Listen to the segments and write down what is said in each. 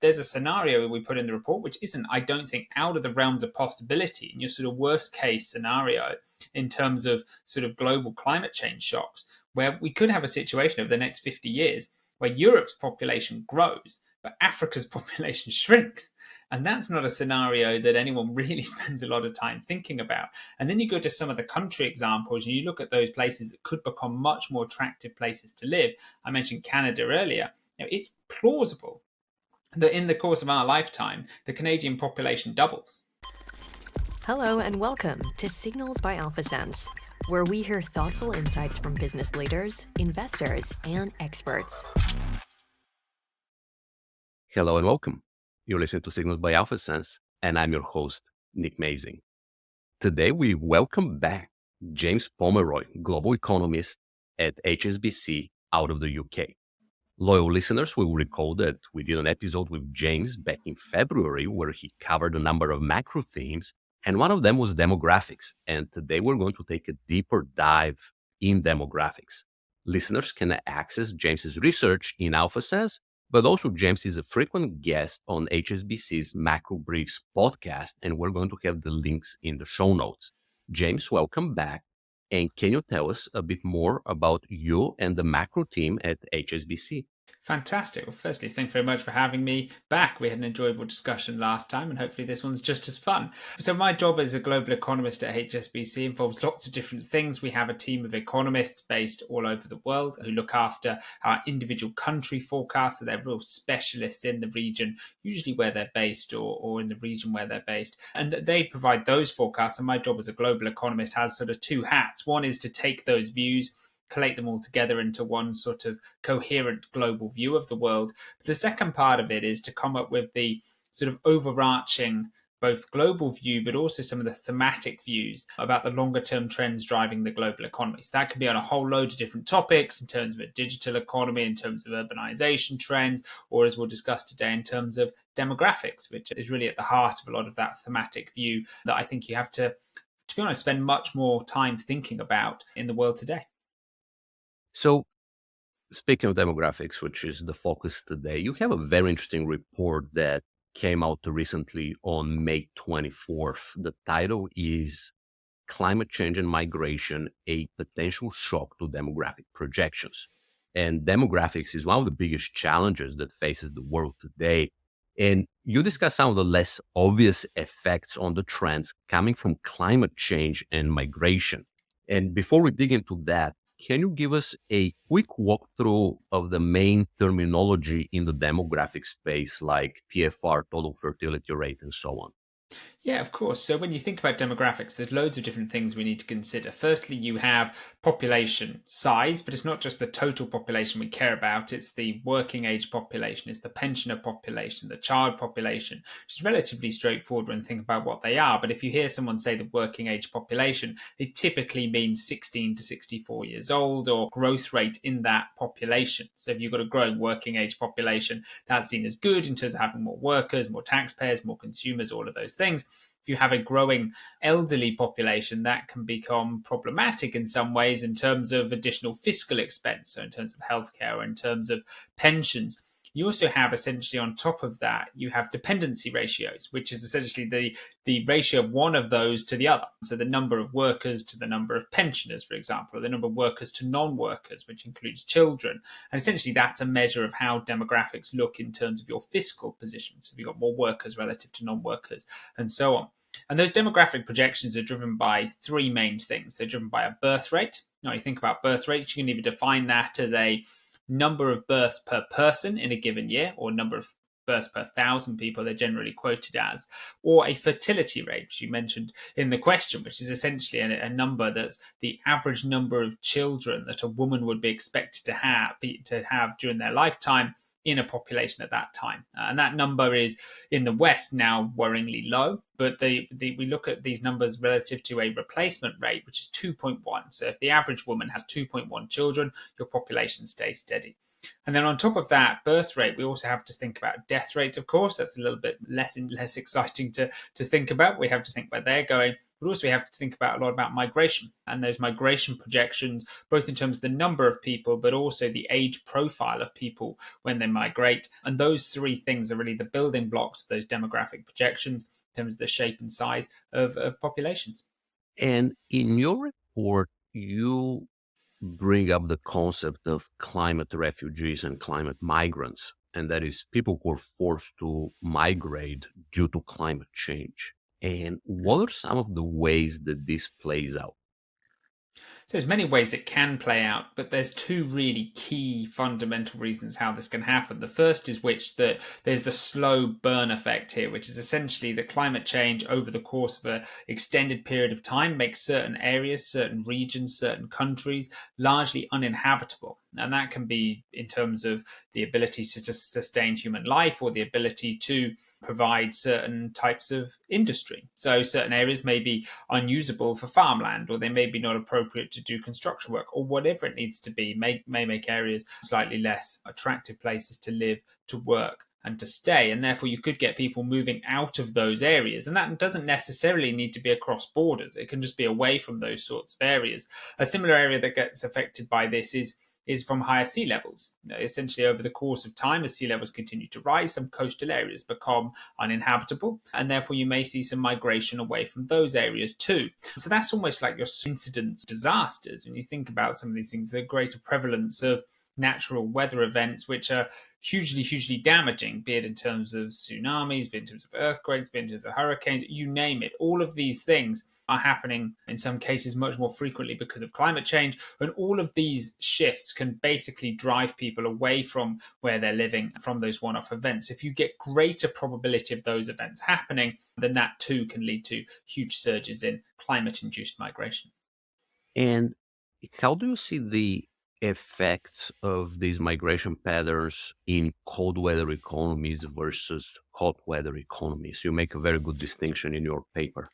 there's a scenario we put in the report, which isn't, I don't think, out of the realms of possibility in your sort of worst case scenario in terms of sort of global climate change shocks, where we could have a situation over the next 50 years where Europe's population grows, but Africa's population shrinks. And that's not a scenario that anyone really spends a lot of time thinking about. And then you go to some of the country examples and you look at those places that could become much more attractive places to live. I mentioned Canada earlier. It's plausible that in the course of our lifetime, the Canadian population doubles. Hello and welcome to Signals by AlphaSense, where we hear thoughtful insights from business leaders, investors, and experts. Hello and welcome. You're listening to Signals by AlphaSense, and I'm your host, Nick Mazing. Today, we welcome back James Pomeroy, global economist at HSBC out of the UK. Loyal listeners will recall that we did an episode with James back in February where he covered a number of macro themes, and one of them was demographics. And today we're going to take a deeper dive in demographics. Listeners can access James's research in AlphaSense, but also James is a frequent guest on HSBC's Macro Briefs podcast, and we're going to have the links in the show notes. James, welcome back. And can you tell us a bit more about you and the macro team at HSBC? Fantastic. Well, firstly, thank you very much for having me back. We had an enjoyable discussion last time, and hopefully this one's just as fun. So my job as a global economist at HSBC involves lots of different things. We have a team of economists based all over the world who look after our individual country forecasts. So they're real specialists in the region, usually where they're based or in the region where they're based. And they provide those forecasts. And my job as a global economist has sort of two hats. One is to take those views, collate them all together into one sort of coherent global view of the world. The second part of it is to come up with the sort of overarching both global view, but also some of the thematic views about the longer term trends driving the global economy. So that can be on a whole load of different topics in terms of a digital economy, in terms of urbanization trends, or as we'll discuss today, in terms of demographics, which is really at the heart of a lot of that thematic view that I think you have to be honest, spend much more time thinking about in the world today. So, speaking of demographics, which is the focus today, you have a very interesting report that came out recently on May 24th. The title is Climate Change and Migration, a Potential Shock to Demographic Projections. And demographics is one of the biggest challenges that faces the world today. And you discuss some of the less obvious effects on the trends coming from climate change and migration. And before we dig into that, can you give us a quick walkthrough of the main terminology in the demographic space, like TFR, total fertility rate, and so on? Yeah, of course. So when you think about demographics, there's loads of different things we need to consider. Firstly, you have population size, but it's not just the total population we care about. It's the working age population, it's the pensioner population, the child population, which is relatively straightforward when you think about what they are. But if you hear someone say the working age population, it typically means 16 to 64 years old or growth rate in that population. So if you've got a growing working age population, that's seen as good in terms of having more workers, more taxpayers, more consumers, all of those things. If you have a growing elderly population, that can become problematic in some ways in terms of additional fiscal expense, so in terms of healthcare or in terms of pensions. You also have essentially on top of that, you have dependency ratios, which is essentially the ratio of one of those to the other. So the number of workers to the number of pensioners, for example, or the number of workers to non-workers, which includes children. And essentially that's a measure of how demographics look in terms of your fiscal position. So if you've got more workers relative to non-workers and so on. And those demographic projections are driven by three main things. They're driven by a birth rate. Now you think about birth rates, you can either define that as a number of births per person in a given year, or number of births per 1,000 people they're generally quoted as, or a fertility rate, which you mentioned in the question, which is essentially a number that's the average number of children that a woman would be expected to have during their lifetime in a population at that time. And that number is in the West now worryingly low. but we look at these numbers relative to a replacement rate, which is 2.1. So if the average woman has 2.1 children, your population stays steady. And then on top of that birth rate, we also have to think about death rates, of course. That's a little bit less exciting to think about. We have to think where they're going. But also we have to think about a lot about migration and those migration projections, both in terms of the number of people, but also the age profile of people when they migrate. And those three things are really the building blocks of those demographic projections in terms of the shape and size of populations. And in your report, you bring up the concept of climate refugees and climate migrants, and that is people who are forced to migrate due to climate change. And what are some of the ways that this plays out? So there's many ways it can play out, but there's two really key fundamental reasons how this can happen. The first is that there's the slow burn effect here, which is essentially that climate change over the course of an extended period of time makes certain areas, certain regions, certain countries largely uninhabitable. And that can be in terms of the ability to just sustain human life or the ability to provide certain types of industry. So certain areas may be unusable for farmland, or they may be not appropriate to do construction work, or whatever it needs to be, may make areas slightly less attractive places to live, to work, and to stay. And therefore you could get people moving out of those areas. And that doesn't necessarily need to be across borders. It can just be away from those sorts of areas. A similar area that gets affected by this is from higher sea levels. Essentially, over the course of time, as sea levels continue to rise, some coastal areas become uninhabitable, and therefore you may see some migration away from those areas too. So that's almost like your incident disasters. When you think about some of these things, the greater prevalence of natural weather events, which are hugely damaging, be it in terms of tsunamis, be it in terms of earthquakes, be it in terms of hurricanes, you name it. All of these things are happening in some cases much more frequently because of climate change. And all of these shifts can basically drive people away from where they're living from those one-off events. If you get greater probability of those events happening, then that too can lead to huge surges in climate-induced migration. And how do you see the effects of these migration patterns in cold weather economies versus hot weather economies? You make a very good distinction in your paper.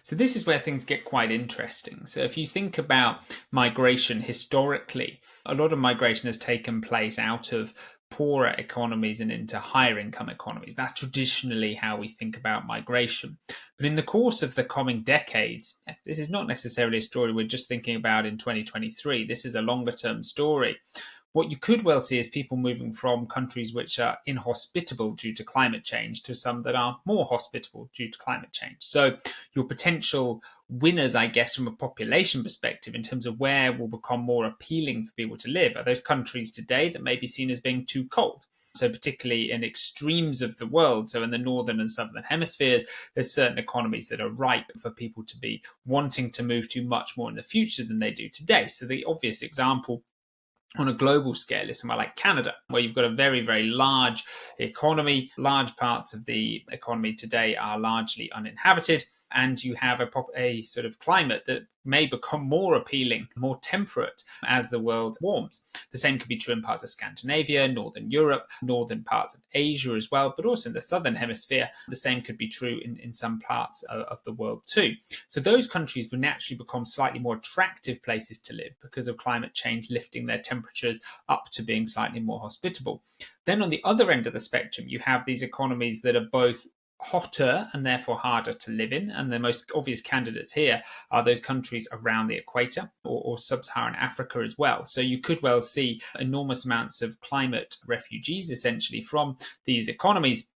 So this is where things get quite interesting. So if you think about migration historically, a lot of migration has taken place out of poorer economies and into higher income economies. That's traditionally how we think about migration. But in the course of the coming decades, this is not necessarily a story we're just thinking about in 2023. This is a longer term story. What you could well see is people moving from countries which are inhospitable due to climate change to some that are more hospitable due to climate change. So your potential winners, I guess, from a population perspective in terms of where will become more appealing for people to live are those countries today that may be seen as being too cold. So particularly in extremes of the world, so in the northern and southern hemispheres, there's certain economies that are ripe for people to be wanting to move to much more in the future than they do today. So the obvious example on a global scale is somewhere like Canada, where you've got a very large economy. Large parts of the economy today are largely uninhabited, and you have a sort of climate that may become more appealing, more temperate as the world warms. The same could be true in parts of Scandinavia, Northern Europe, northern parts of Asia as well, but also in the southern hemisphere. The same could be true in some parts of the world too. So those countries will naturally become slightly more attractive places to live because of climate change lifting their temperatures up to being slightly more hospitable. Then on the other end of the spectrum, you have these economies that are both hotter and therefore harder to live in. And the most obvious candidates here are those countries around the equator or sub-Saharan Africa as well. So you could well see enormous amounts of climate refugees essentially from these economies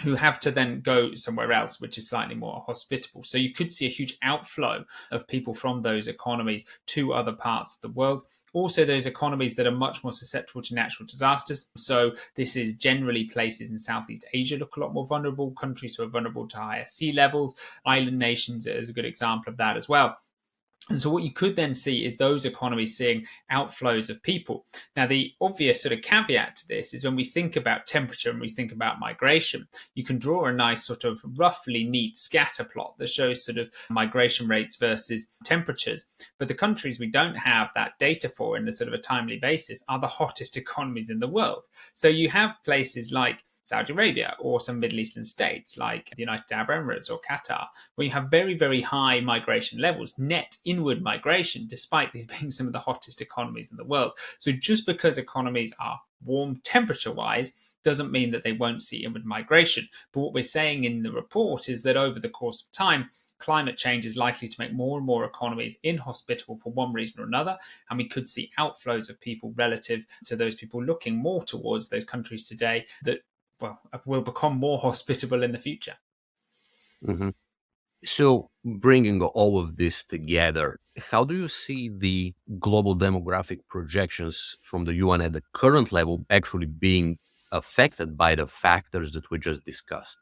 who have to then go somewhere else, which is slightly more hospitable. So you could see a huge outflow of people from those economies to other parts of the world. Also, those economies that are much more susceptible to natural disasters. So this is generally places in Southeast Asia look a lot more vulnerable, countries who are vulnerable to higher sea levels. Island nations is a good example of that as well. And so what you could then see is those economies seeing outflows of people. Now, the obvious sort of caveat to this is when we think about temperature and we think about migration, you can draw a nice sort of roughly neat scatter plot that shows sort of migration rates versus temperatures. But the countries we don't have that data for in a sort of a timely basis are the hottest economies in the world. So you have places like Saudi Arabia or some Middle Eastern states like the United Arab Emirates or Qatar, where you have very, very high migration levels, net inward migration, despite these being some of the hottest economies in the world. So just because economies are warm temperature-wise doesn't mean that they won't see inward migration. But what we're saying in the report is that over the course of time, climate change is likely to make more and more economies inhospitable for one reason or another, and we could see outflows of people relative to those people looking more towards those countries today that will become more hospitable in the future. Mm-hmm. So, bringing all of this together, how do you see the global demographic projections from the UN at the current level actually being affected by the factors that we just discussed?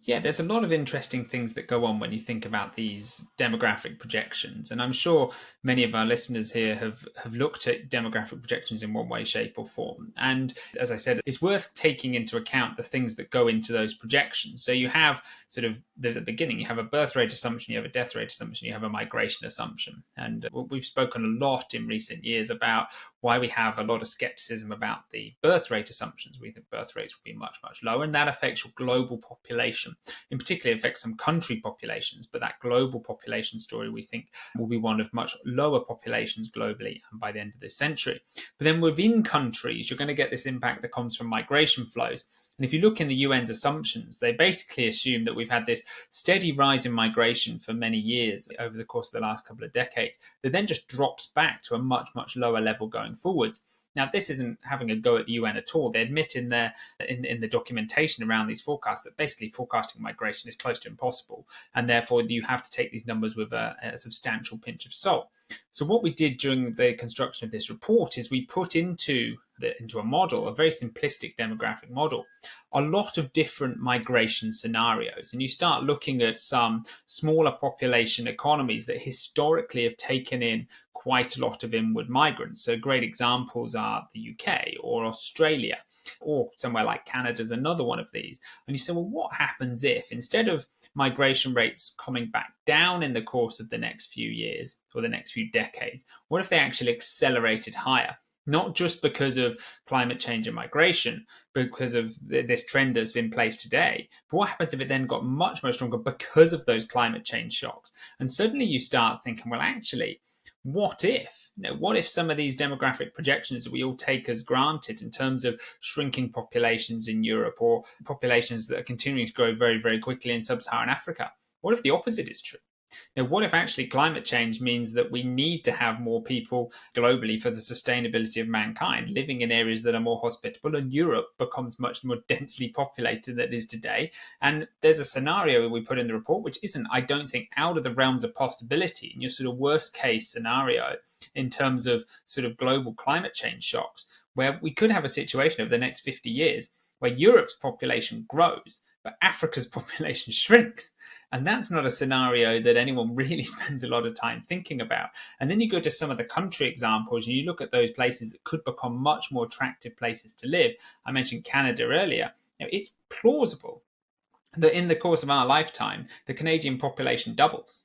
Yeah, there's a lot of interesting things that go on when you think about these demographic projections. And I'm sure many of our listeners here have looked at demographic projections in one way, shape, or form. And as I said, it's worth taking into account the things that go into those projections. So you have sort of at the beginning, you have a birth rate assumption, you have a death rate assumption, you have a migration assumption. And we've spoken a lot in recent years about why we have a lot of skepticism about the birth rate assumptions. We think birth rates will be much, much lower, and that affects your global population. In particular, it affects some country populations, but that global population story we think will be one of much lower populations globally by the end of this century. But then within countries, you're going to get this impact that comes from migration flows. And if you look in the UN's assumptions, they basically assume that we've had this steady rise in migration for many years over the course of the last couple of decades that then just drops back to a much, much lower level going forwards. Now, this isn't having a go at the UN at all. They admit in the documentation around these forecasts that basically forecasting migration is close to impossible, and therefore you have to take these numbers with a substantial pinch of salt. So what we did during the construction of this report is we put into a model, a very simplistic demographic model, a lot of different migration scenarios. And you start looking at some smaller population economies that historically have taken in quite a lot of inward migrants. So great examples are the UK or Australia, or somewhere like Canada is another one of these. And you say, well, what happens if instead of migration rates coming back down in the course of the next few years or the next few decades, what if they actually accelerated higher? Not just because of climate change and migration, but because of this trend that's been placed today. But what happens if it then got much, much stronger because of those climate change shocks? And suddenly you start thinking, well, actually, what if? What if some of these demographic projections that we all take as granted in terms of shrinking populations in Europe or populations that are continuing to grow very, very quickly in sub-Saharan Africa? What if the opposite is true? What if actually climate change means that we need to have more people globally for the sustainability of mankind living in areas that are more hospitable, and Europe becomes much more densely populated than it is today? And there's a scenario we put in the report which isn't, I don't think, out of the realms of possibility in your sort of worst case scenario in terms of sort of global climate change shocks, where we could have a situation over the next 50 years where Europe's population grows, but Africa's population shrinks. And that's not a scenario that anyone really spends a lot of time thinking about. And then you go to some of the country examples and you look at those places that could become much more attractive places to live. I mentioned Canada earlier. It's plausible that in the course of our lifetime, the Canadian population doubles.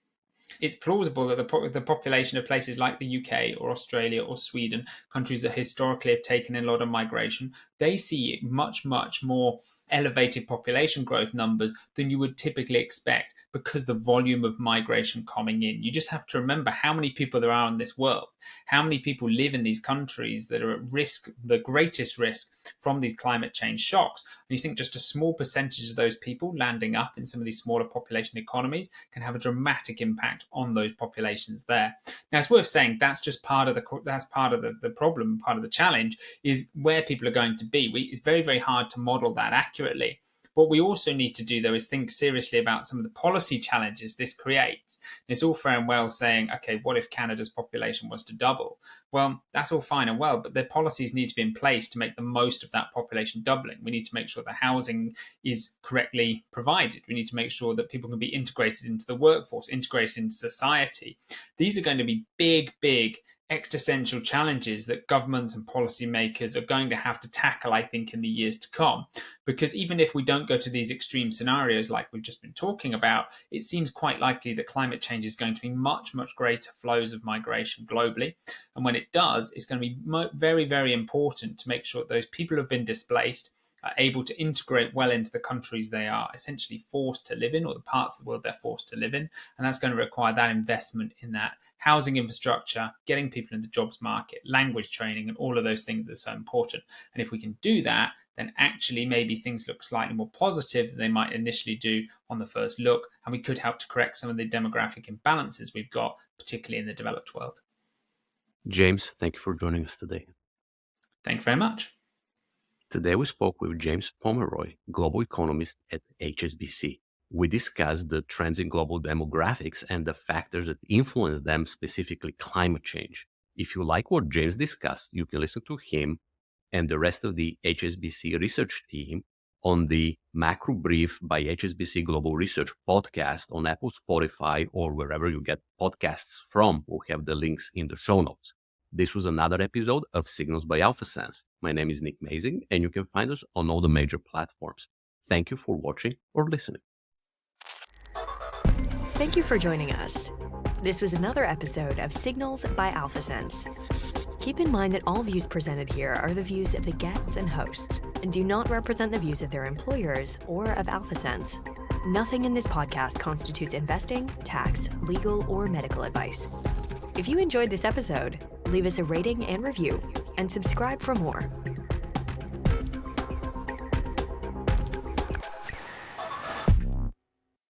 It's plausible that the population of places like the UK or Australia or Sweden, countries that historically have taken in a lot of migration, they see much, much more elevated population growth numbers than you would typically expect because the volume of migration coming in. You just have to remember how many people there are in this world, how many people live in these countries that are at risk, the greatest risk from these climate change shocks. And you think just a small percentage of those people landing up in some of these smaller population economies can have a dramatic impact on those populations there. Now, it's worth saying that's just part of the problem, part of the challenge is where people are going to be. It's very, very hard to model that accurately. What we also need to do, though, is think seriously about some of the policy challenges this creates. And it's all fair and well saying, okay, what if Canada's population was to double? Well, that's all fine and well, but the policies need to be in place to make the most of that population doubling. We need to make sure the housing is correctly provided. We need to make sure that people can be integrated into the workforce, integrated into society. These are going to be big, big existential challenges that governments and policymakers are going to have to tackle, I think, in the years to come. Because even if we don't go to these extreme scenarios like we've just been talking about, it seems quite likely that climate change is going to be much, much greater flows of migration globally. And when it does, it's going to be very, very important to make sure that those people who have been displaced are able to integrate well into the countries they are essentially forced to live in, or the parts of the world they're forced to live in. And that's going to require that investment in that housing infrastructure, getting people in the jobs market, language training, and all of those things that are so important. And if we can do that, then actually maybe things look slightly more positive than they might initially do on the first look. And we could help to correct some of the demographic imbalances we've got, particularly in the developed world. James, thank you for joining us today. Thank you very much. Today we spoke with James Pomeroy, global economist at HSBC. We discussed the trends in global demographics and the factors that influence them, specifically climate change. If you like what James discussed, you can listen to him and the rest of the HSBC research team on the Macro Brief by HSBC Global Research podcast on Apple, Spotify, or wherever you get podcasts from. We'll have the links in the show notes. This was another episode of Signals by AlphaSense. My name is Nick Mazing, and you can find us on all the major platforms. Thank you for watching or listening. Thank you for joining us. This was another episode of Signals by AlphaSense. Keep in mind that all views presented here are the views of the guests and hosts and do not represent the views of their employers or of AlphaSense. Nothing in this podcast constitutes investing, tax, legal, or medical advice. If you enjoyed this episode, leave us a rating and review and subscribe for more.